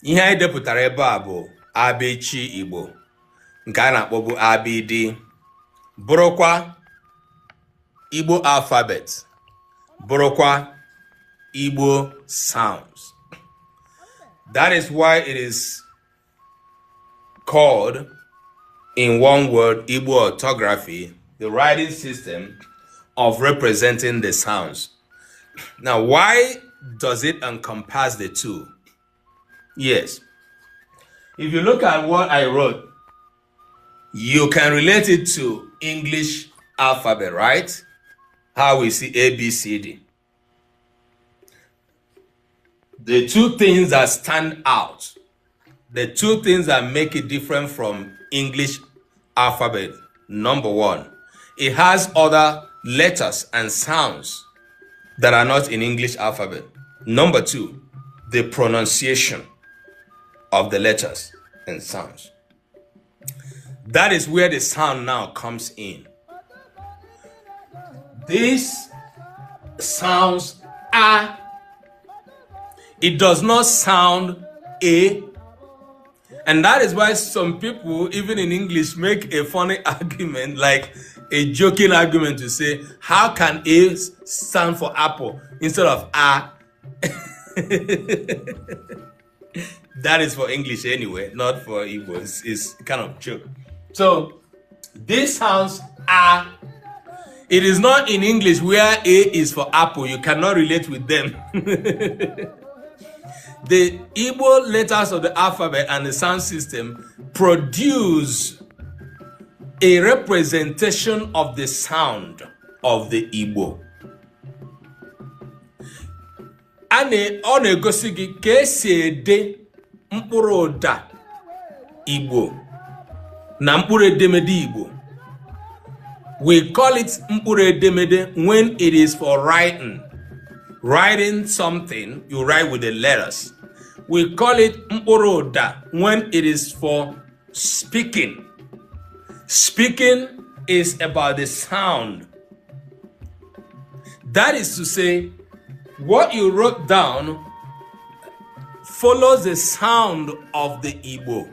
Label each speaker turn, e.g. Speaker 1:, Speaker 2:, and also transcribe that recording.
Speaker 1: Ihe anyị depụtara ebe a bụ abịchị Igbo nke a na-akpọbu ABD, bụrụkwa Igbo alphabet, bụrụkwa Igbo sounds. That is why it is called, in one word, Igbo orthography, the writing system of representing the sounds. Now, why does it encompass the two? Yes. If you look at what I wrote, you can relate it to English alphabet, right? How we see A, B, C, D. The two things that stand out, the two things that make it different from English alphabet. Number one, it has other letters and sounds that are not in English alphabet. Number two, the pronunciation of the letters and sounds. That is where the sound now comes in. These sounds are, it does not sound A, and that is why some people, even in English, make a funny argument, like a joking argument, to say, how can A stand for apple instead of A? That is for English anyway, not for Igbo. It's kind of joke. So these sounds are, it is not in English where A is for apple. You cannot relate with them. The Igbo letters of the alphabet and the sound system produce a representation of the sound of the Igbo. Ọ na-egosi gị ka esi ede mkpụrụ ụda Igbo na mkpụrụ edemede Igbo. We call it mkpụrụ edemede when it is for writing. Writing something, you write with the letters. We call it mkpụrụ ụda when it is for speaking. Speaking is about the sound. That is to say, what you wrote down follows the sound of the Igbo.